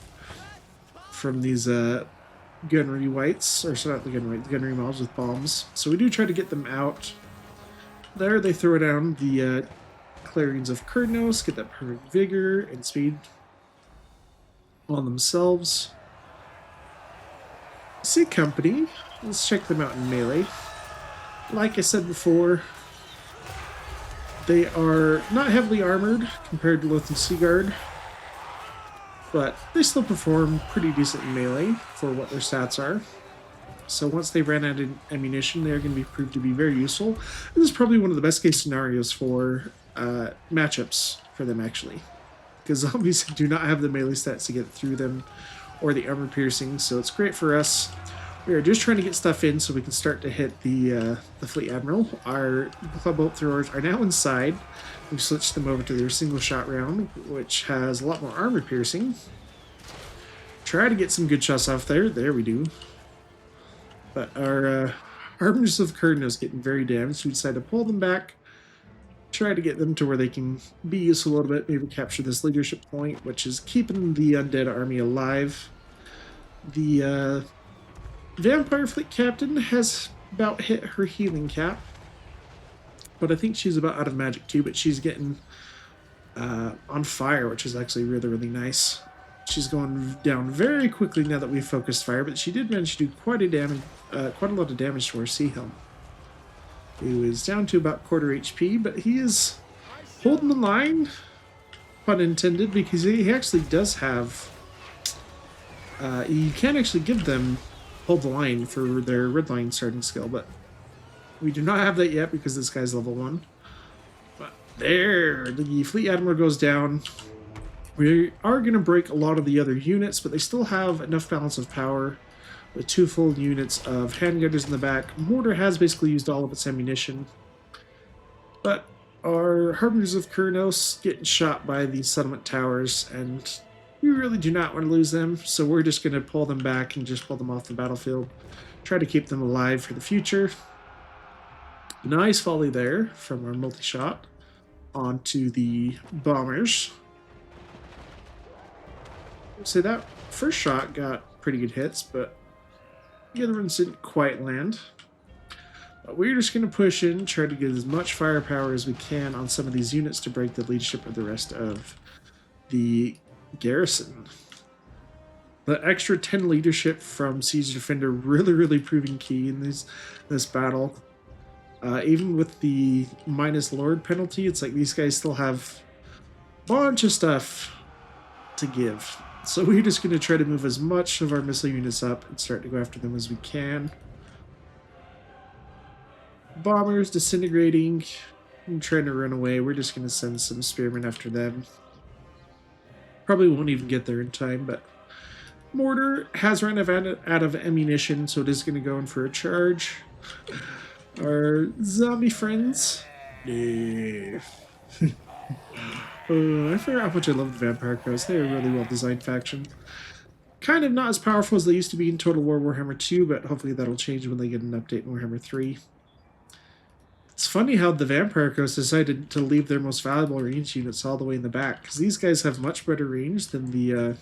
Speaker 1: from these gunnery whites, or sorry, not the gunnery mobs with bombs. So we do try to get them out. There they throw down the Clarions of Kurnos, get that perfect vigor and speed on themselves. Sea Company, let's check them out in melee. Like I said before, they are not heavily armored compared to Lothar Sea Guard, but they still perform pretty decent in melee for what their stats are. So once they ran out of ammunition, they're going to be proved to be very useful. This is probably one of the best case scenarios for matchups for them, actually, because zombies do not have the melee stats to get through them or the armor piercing, so it's great for us. We are just trying to get stuff in so we can start to hit the Fleet Admiral. Our club boat throwers are now inside. We've switched them over to their single shot round, which has a lot more armor piercing. Try to get some good shots off there. There we do. But our Harbingers of Kurnos is getting very damaged. We decided to pull them back. Try to get them to where they can be useful a little bit. Maybe capture this leadership point, which is keeping the undead army alive. The Vampire Fleet Captain has about hit her healing cap, but I think she's about out of magic too, but she's getting on fire, which is actually really, really nice. She's going down very quickly now that we've focused fire, but she did manage to do quite a lot of damage to our Sea Helm. He was down to about quarter HP, but he is holding the line. pun intended, because he actually does have. You can actually give them hold the line for their red line starting skill, but we do not have that yet because this guy's level 1. But there, the fleet admiral goes down. We are going to break a lot of the other units, but they still have enough balance of power with 2 full units of handgunners in the back. Mortar has basically used all of its ammunition, but our Harbingers of Kurnos getting shot by these settlement towers, and we really do not want to lose them, so we're just going to pull them back and just pull them off the battlefield. Try to keep them alive for the future. Nice volley there from our multi-shot onto the bombers. So that first shot got pretty good hits, but the other ones didn't quite land. But we're just going to push in, try to get as much firepower as we can on some of these units to break the leadership of the rest of the garrison. The extra 10 leadership from Siege Defender really proving key in this battle. Even with the minus Lord penalty, it's like these guys still have a bunch of stuff to give. So we're just going to try to move as much of our missile units up and start to go after them as we can. Bombers disintegrating and trying to run away. We're just going to send some spearmen after them. Probably won't even get there in time, but mortar has run out of ammunition, so it is going to go in for a charge. Our zombie friends. Yeah. I forgot how much I love the Vampire Crows. They're a really well-designed faction. Kind of not as powerful as they used to be in Total War Warhammer 2, but hopefully that'll change when they get an update in Warhammer 3. It's funny how the Vampire Crows decided to leave their most valuable range units all the way in the back, because these guys have much better range than the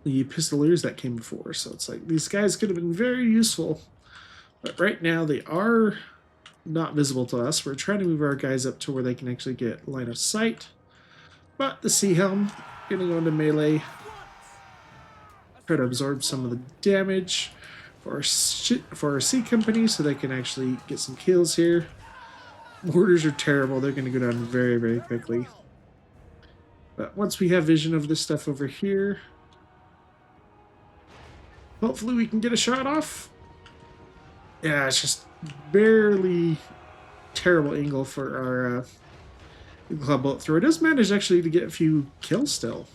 Speaker 1: Pistoliers that came before. So it's like, these guys could have been very useful, but right now they are not visible to us. We're trying to move our guys up to where they can actually get line of sight. But the Sea Helm gonna go into melee. Try to absorb some of the damage for our C company so they can actually get some kills here. Mortars are terrible. They're gonna go down very quickly. But once we have vision of this stuff over here, hopefully we can get a shot off. Yeah, it's just barely terrible angle for our club bolt thrower. It does manage actually to get a few kills still.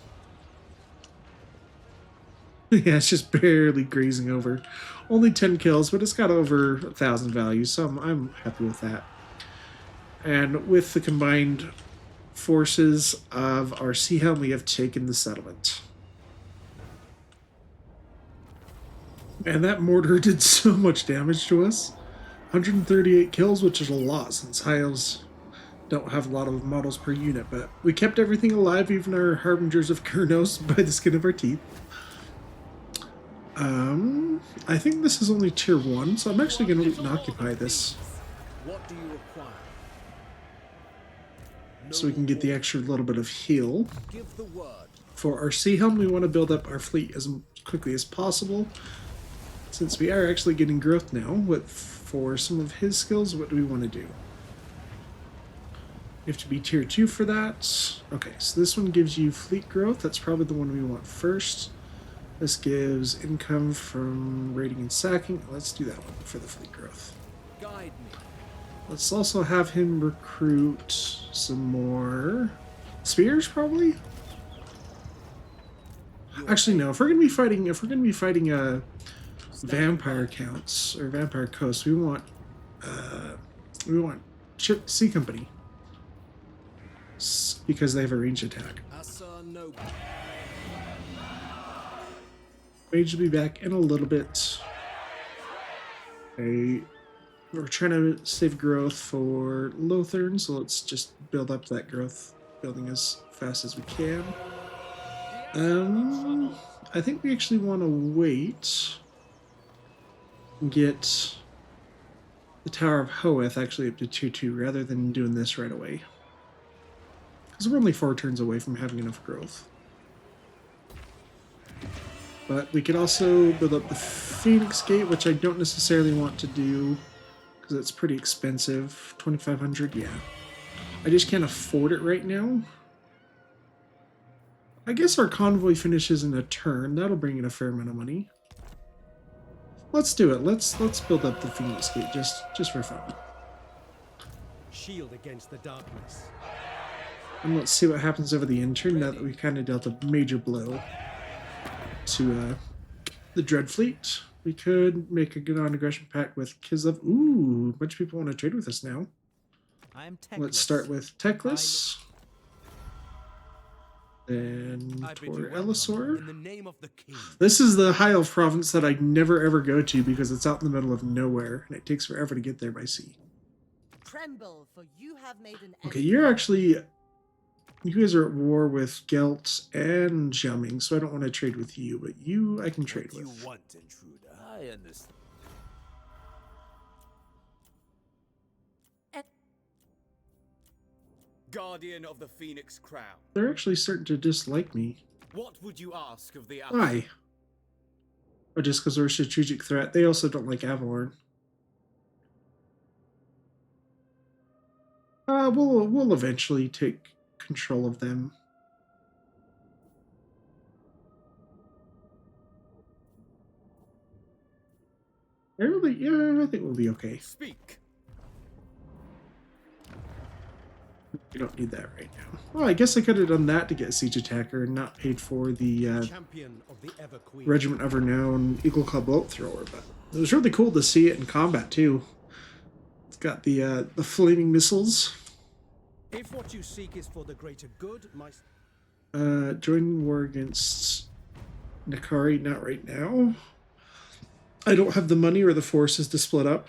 Speaker 1: Yeah, it's just barely grazing over. Only 10 kills, but it's got over 1,000 value, so I'm happy with that. And with the combined forces of our Sea Helm, we have taken the settlement. And that mortar did so much damage to us. 138 kills, which is a lot since high elves don't have a lot of models per unit, but we kept everything alive, even our Harbingers of Kurnos, by the skin of our teeth. I think this is only tier 1, so I'm actually going to occupy this.
Speaker 6: What do you require?
Speaker 1: So we can get the extra little bit of heal.
Speaker 6: Give the word.
Speaker 1: For our Sea Helm, we want to build up our fleet as quickly as possible. Since we are actually getting growth now, for some of his skills, what do we want to do? You have to be tier 2 for that. Okay, so this one gives you fleet growth. That's probably the one we want first. This gives income from raiding and sacking. Let's do that one for the fleet growth.
Speaker 6: Guide me.
Speaker 1: Let's also have him recruit some more spears, probably. Actually, no. If we're gonna be fighting vampire counts or vampire coasts, we want C company because they have a ranged attack. Mage will be back in a little bit. Okay. We're trying to save growth for Lothern, so let's just build up that growth building as fast as we can. I think we actually want to wait and get the Tower of Hoeth actually up to tier 2 rather than doing this right away. Because we're only 4 turns away from having enough growth. But we could also build up the Phoenix Gate, which I don't necessarily want to do because it's pretty expensive. 2,500, yeah. I just can't afford it right now. I guess our convoy finishes in a turn. That'll bring in a fair amount of money. Let's do it. Let's build up the Phoenix Gate just for fun.
Speaker 2: Shield against the darkness.
Speaker 1: And let's see what happens over the end turn now that we kind of dealt a major blow to the Dread Fleet. We could make a good non-aggression pact with Kislev. Ooh, a bunch of people want to trade with us now.
Speaker 6: I am
Speaker 1: Let's start with Teclis. Then Tor Elisor.
Speaker 6: In the name of the king.
Speaker 1: This is the High Elf province that I never ever go to because it's out in the middle of nowhere and it takes forever to get there by sea.
Speaker 5: Tremble, for you have made an
Speaker 1: Okay, you guys are at war with Gelt and Xiaoming, so I don't want to trade with you, but you I can trade with.
Speaker 6: You want, intruder? I understand.
Speaker 7: Guardian of the Phoenix Crown.
Speaker 1: They're actually starting to dislike me.
Speaker 7: What would you ask of the
Speaker 1: Why? Or just because we're a strategic threat. They also don't like Avalorn. We'll eventually take control of them. I think we'll be okay.
Speaker 7: Speak.
Speaker 1: We don't need that right now. Well, I guess I could have done that to get a siege attacker and not paid for the
Speaker 2: Champion of the Ever Queen.
Speaker 1: Regiment of Renown Eagle Club Bolt Thrower, but it was really cool to see it in combat too. It's got the flaming missiles.
Speaker 2: If what you seek is for the greater good, my
Speaker 1: Join war against Nakari, not right now. I don't have the money or the forces to split up.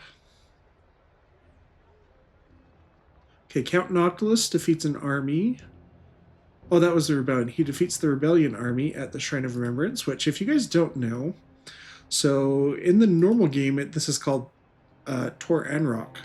Speaker 1: Okay, Count Noctilus defeats an army. Oh, that was the rebellion. He defeats the rebellion army at the Shrine of Remembrance, which, if you guys don't know, so in the normal game, this is called Tor Anrock.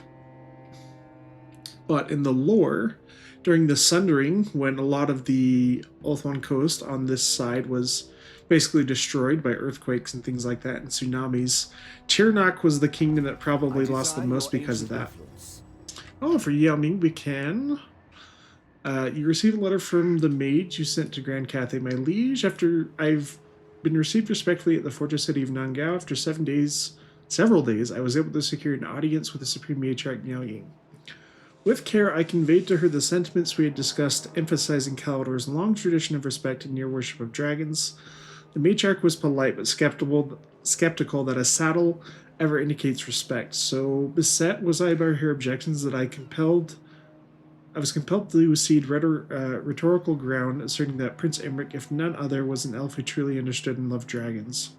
Speaker 1: But in the lore, during the Sundering, when a lot of the Ulthuan coast on this side was basically destroyed by earthquakes and things like that and tsunamis, Tirnak was the kingdom that probably lost the most because of that. Oh, for Yao Ming we can. You receive a letter from the mage you sent to Grand Cathay, my liege. After I've been received respectfully at the fortress city of Nangao, after several days, I was able to secure an audience with the Supreme Matriarch Miao Ying. With care, I conveyed to her the sentiments we had discussed, emphasizing Kalador's long tradition of respect and near worship of dragons. The matriarch was polite but skeptical that a saddle ever indicates respect. So beset was I by her objections that I was compelled to cede rhetorical ground, asserting that Prince Emmerich, if none other, was an elf who truly understood and loved dragons.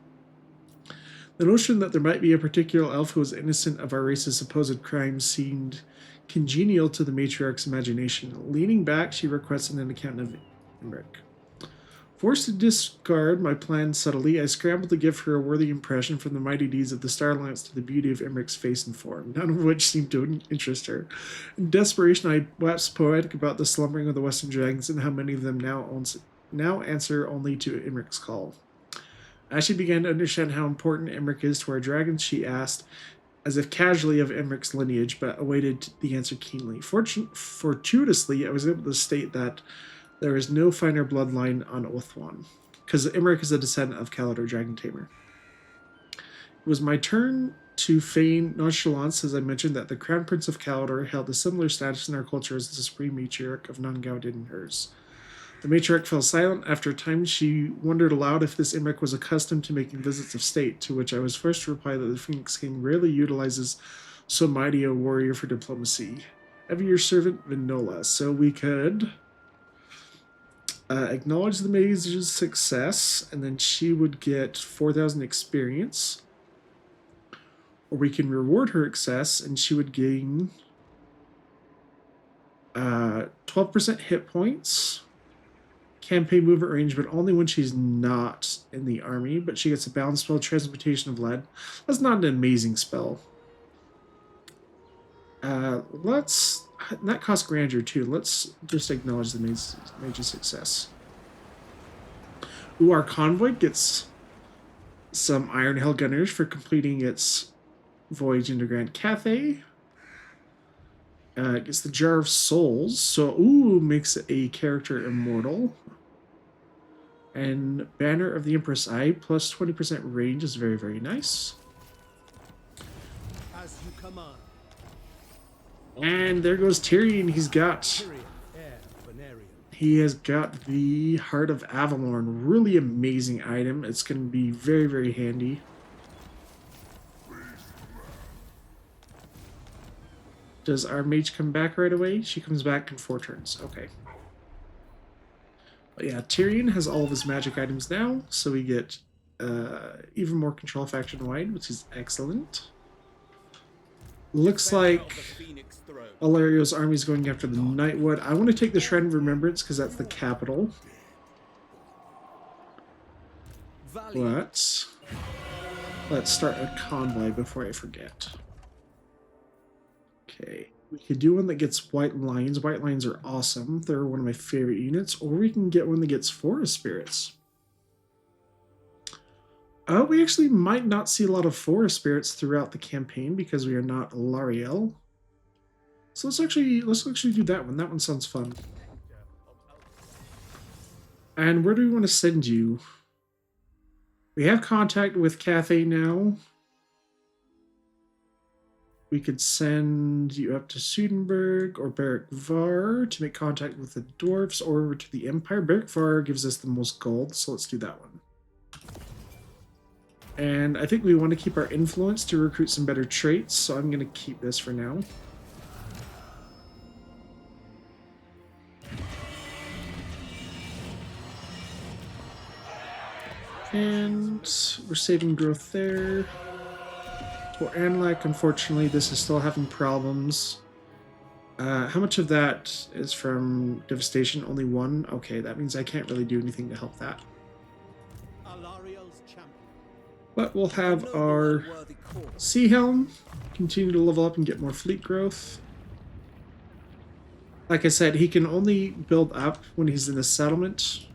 Speaker 1: The notion that there might be a particular elf who was innocent of our race's supposed crimes seemed congenial to the matriarch's imagination. Leaning back, she requested an account of Emmerich. Forced to discard my plan subtly, I scrambled to give her a worthy impression from the mighty deeds of the Starlance to the beauty of Emmerich's face and form, none of which seemed to interest her. In desperation, I waxed poetic about the slumbering of the Western Dragons and how many of them now answer only to Emmerich's call. As she began to understand how important Emmerich is to our dragons, she asked, as if casually, of Emmerich's lineage, but awaited the answer keenly. Fortuitously, I was able to state that there is no finer bloodline on Ulthuan, because Emmerich is a descendant of Kalador Dragon Tamer. It was my turn to feign nonchalance as I mentioned that the Crown Prince of Kalador held a similar status in our culture as the Supreme Matriarch of Nangao did in hers. The matriarch fell silent. After a time, she wondered aloud if this Emmerich was accustomed to making visits of state, to which I was forced to reply that the Phoenix King rarely utilizes so mighty a warrior for diplomacy. Ever your servant, Vinola. So we could acknowledge the mage's success, and then she would get 4,000 experience. Or we can reward her success, and she would gain 12% hit points. Campaign movement range, but only when she's not in the army. But she gets a balanced spell, Transmutation of Lead. That's not an amazing spell. That costs grandeur too. Let's just acknowledge the mage's success. Ooh, our convoy gets some Iron Hell Gunners for completing its voyage into Grand Cathay. It gets the Jar of Souls, so makes a character immortal. And Banner of the Empress Eye, plus 20% range is very, very nice.
Speaker 2: As you command.
Speaker 1: And there goes Tyrion.
Speaker 2: Tyrion, heir of Aenarion.
Speaker 1: He has got the Heart of Avalorn. Really amazing item. It's going to be very, very handy. Does our mage come back right away? She comes back in 4 turns. Okay. But yeah, Tyrion has all of his magic items now, so we get even more control faction-wide, which is excellent. Looks like Alario's army is going after the Nightwood. I want to take the Shrine of Remembrance because that's the capital. But let's start a convoy before I forget. Okay, we could do one that gets White Lions. White Lions are awesome. They're one of my favorite units. Or we can get one that gets Forest Spirits. We actually might not see a lot of Forest Spirits throughout the campaign because we are not Lariel. So let's actually do that one. That one sounds fun. And where do we want to send you? We have contact with Cathay now. We could send you up to Sudenburg or Beric Var to make contact with the dwarves, or over to the Empire. Beric Var gives us the most gold, so let's do that one. And I think we want to keep our influence to recruit some better traits, so I'm going to keep this for now. And we're saving growth there. For Anlak, unfortunately, this is still having problems. How much of that is from devastation? Only 1? Okay, that means I can't really do anything to help that.
Speaker 2: Alariel's champion.
Speaker 1: But we'll have our Sea Helm continue to level up and get more fleet growth. Like I said, he can only build up when he's in a settlement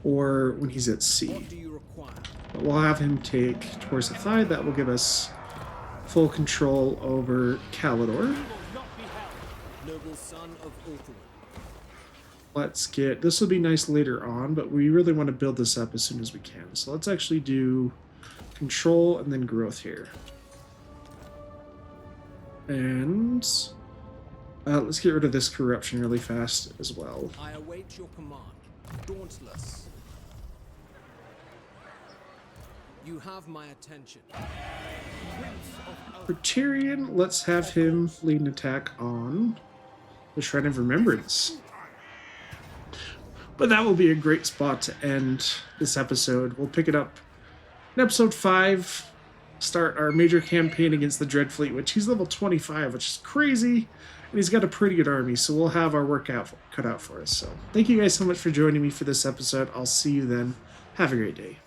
Speaker 1: or when he's at sea.
Speaker 2: What do you require?
Speaker 1: But we'll have him take Tours of Thide. That will give us full control over Calidor.
Speaker 2: Noble son of Ulthuan.
Speaker 1: Let's get... This will be nice later on, but we really want to build this up as soon as we can. So let's actually do control and then growth here. And let's get rid of this corruption really fast as well.
Speaker 2: I await your command. Dauntless. You have my attention.
Speaker 1: For Tyrion, let's have him lead an attack on the Shrine of Remembrance. But that will be a great spot to end this episode. We'll pick it up in episode 5, start our major campaign against the Dreadfleet, which he's level 25, which is crazy, and he's got a pretty good army, so we'll have our work cut out for us. So thank you guys so much for joining me for this episode. I'll see you then. Have a great day.